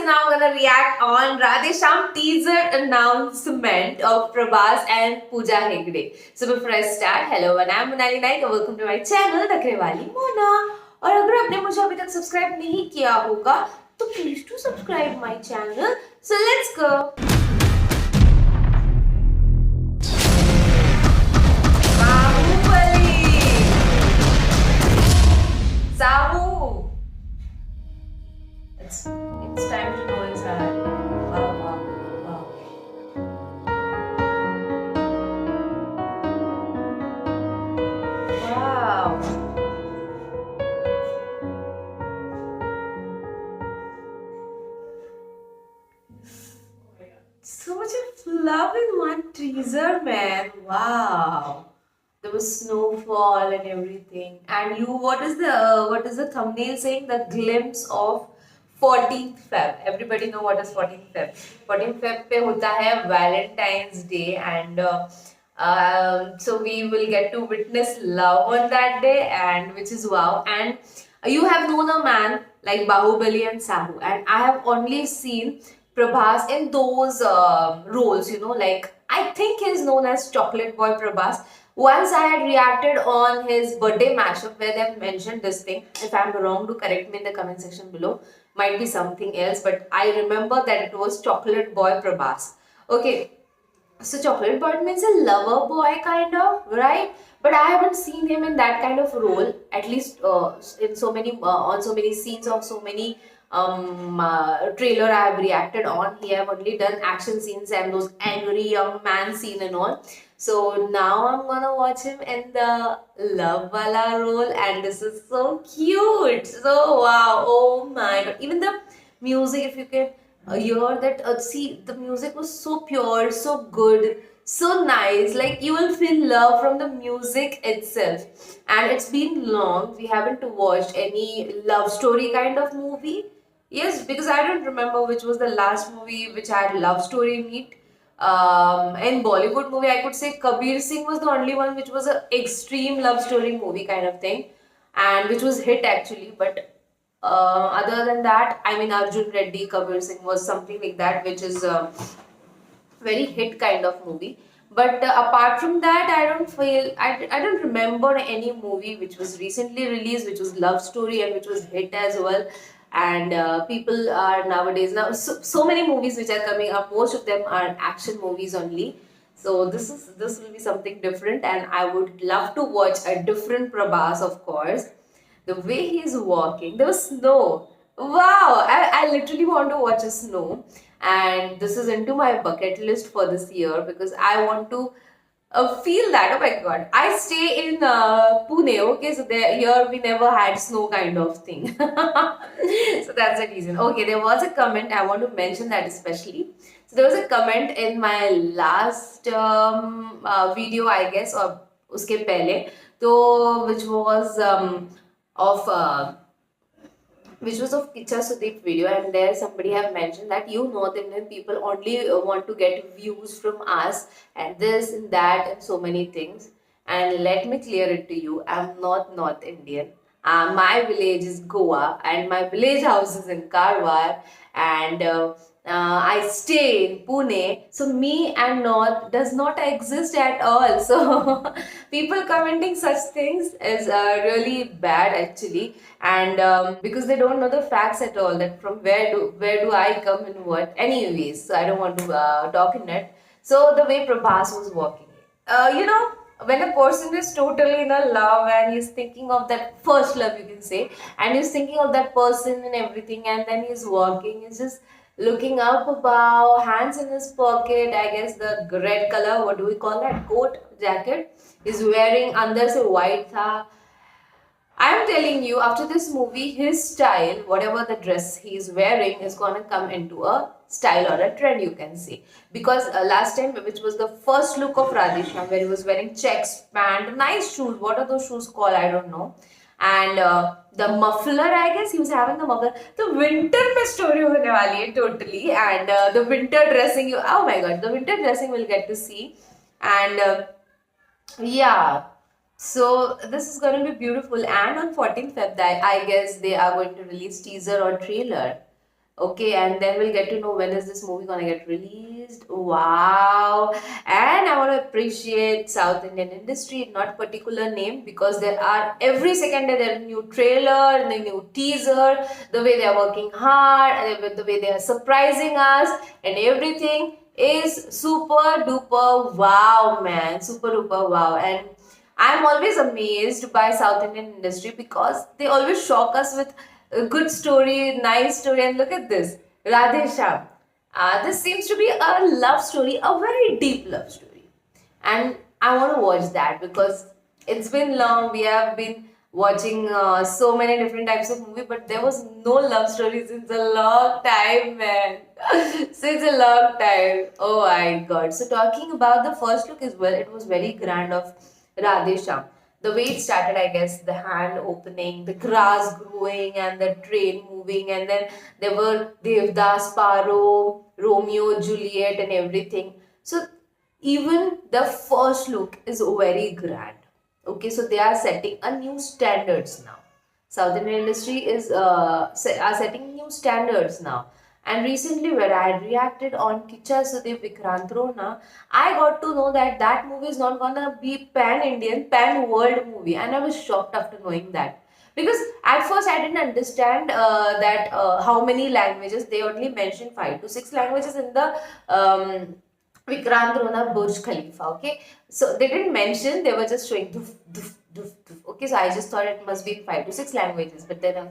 now I'm gonna react on Radhesham teaser announcement of Prabhas and Pooja Hegde. So before I start, hello and I'm Monali Naik and welcome to my channel नखरे वाली मोना. और अगर आपने मुझे अभी तक subscribe नहीं किया होगा तो please to subscribe my channel. So let's go. Samu. It's time to know his hand. Wow, wow, wow. Wow. So much of love in one teaser, man. Wow. There was snowfall and everything. And what is the thumbnail saying? The glimpse of 14th Feb. Everybody know what is 14th Feb. 14th Feb पे होता है Valentine's Day and so we will get to witness love on that day, and which is wow. And you have known a man like Bahubali and Sahu, and I have only seen Prabhas in those roles, like I think he's known as Chocolate Boy Prabhas. Once I had reacted on his birthday mashup where they've mentioned this thing. If I'm wrong, do correct me in the comment section below. Might be something else, but I remember that it was Chocolate Boy Prabhas. Okay, so Chocolate Boy means a lover boy kind of, right? But I haven't seen him in that kind of role, at least in so many on so many scenes of so many trailer I have reacted on. He have only done action scenes and those angry young man scene and all. So now I'm gonna watch him in the love wala role, and this is so cute. So wow, oh my god! Even the music, if you can hear that, see, the music was so pure, so good, so nice. Like you will feel love from the music itself. And it's been long. We haven't watched any love story kind of movie. Yes, because I don't remember which was the last movie which had love story in it. In Bollywood movie, I could say Kabir Singh was the only one which was an extreme love story movie kind of thing, and which was hit actually. But other than that, I mean Arjun Reddy, Kabir Singh was something like that, which is very hit kind of movie. But apart from that, I don't remember any movie which was recently released which was love story and which was hit as well. And people are nowadays now so many movies which are coming up. Most of them are action movies only. So this will be something different, and I would love to watch a different Prabhas, of course. The way he is walking, there was snow. Wow, I literally want to watch a snow, and this is into my bucket list for this year because I want to feel that. Oh my god, I stay in Pune, okay, so there here we never had snow kind of thing. So that's the reason. Okay, there was a comment, I want to mention that especially. So there was a comment in my last video, I guess, or uske pehle, so of which was of Kicha Sudeep video, and there somebody have mentioned that North Indian people only want to get views from us and this and that and so many things. And let me clear it to you, I'm not North Indian. My village is Goa and my village house is in Karwar, and I stay in Pune. So me and North does not exist at all. So people commenting such things is really bad actually, and because they don't know the facts at all, that from where do I come and what. Anyways, so I don't want to talk in it. So the way Prabhas was walking, when a person is totally in a love and he's thinking of that first love, you can say, and he's thinking of that person and everything, and then he's walking, he's just looking up above, hands in his pocket. I guess the red color, what do we call that, coat, jacket, is wearing under se white tha. I'm telling you, after this movie, his style, whatever the dress he is wearing, is gonna come into a style or a trend, you can say. Because last time, which was the first look of Radhesham, where he was wearing checks, pant, nice shoes. What are those shoes called? I don't know. And the muffler, I guess he was having the muffler. The winter में story होने वाली है totally, and the winter dressing, oh my god, the winter dressing we'll get to see, and yeah. So this is going to be beautiful, and on 14th Feb, I guess they are going to release teaser or trailer. Okay, and then we'll get to know when is this movie gonna get released. Wow. And I want to appreciate South Indian industry, not particular name, because there are every second there a new trailer, the new teaser, the way they are working hard, and the way they are surprising us, and everything is super duper wow, man. Super duper wow. And I'm always amazed by South Indian industry because they always shock us with a good story, nice story. And look at this, Radhe Shyam. This seems to be a love story, a very deep love story. And I want to watch that because it's been long. We have been watching so many different types of movie, but there was no love story since a long time, man. Since a long time. Oh my god. So talking about the first look as well, it was very grand of Radhe Shyam. The way it started, I guess, the hand opening, the grass growing, and the train moving, and then there were Devdas, Paro, Romeo, Juliet, and everything. So even the first look is very grand. Okay, so they are setting a new standards now. South Indian industry is are setting new standards now. And recently, when I had reacted on Kicha Sudeep Vikrant Rona, I got to know that that movie is not gonna be pan-Indian, pan-world movie, and I was shocked after knowing that. Because at first I didn't understand that how many languages. They only mentioned 5 to 6 languages in the Vikrant Rona Burj Khalifa. Okay, so they didn't mention. They were just showing doof, doof, doof, doof. Okay, so I just thought it must be in 5 to 6 languages, but then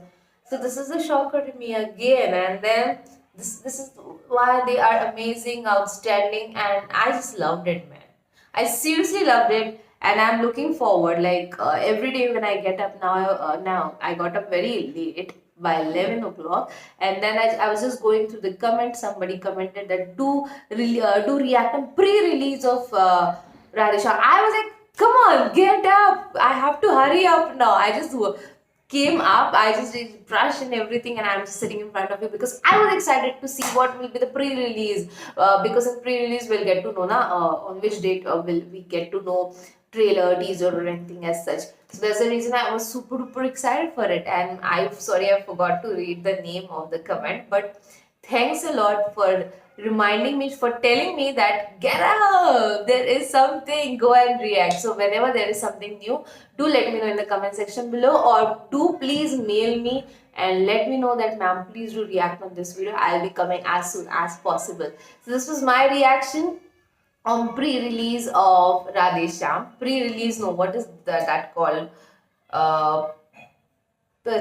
so this is a shocker to me again, and then this is why they are amazing, outstanding, and I just loved it, man. I seriously loved it, and I'm looking forward. Like every day when I get up now, now I got up very late by 11 o'clock, and then I was just going through the comments. Somebody commented that do react on pre-release of Radhisha. I was like, come on, get up! I have to hurry up now. I just came up, I just did brush and everything, and I'm just sitting in front of you because I was excited to see what will be the pre-release. Because in pre-release we'll get to know on which date will we get to know trailer, teaser, or anything as such. So that's the reason I was super duper excited for it. And I'm sorry I forgot to read the name of the comment, but thanks a lot for reminding me, for telling me that get up, there is something, go and react. So whenever there is something new, do let me know in the comment section below, or do please mail me and let me know that ma'am, please do react on this video. I'll be coming as soon as possible. So this was my reaction on pre-release of Radhe Shyam. Pre-release, no, what is that called? Uh,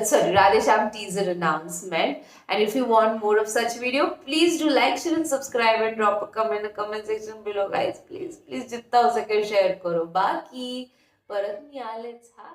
sorry, Radhesham teaser announcement. And if you want more of such video, please do like, share and subscribe, and drop a comment in the comment section below, guys. Please, please, जितना हो सके share करो. बाकी परत नहीं आलेच हा.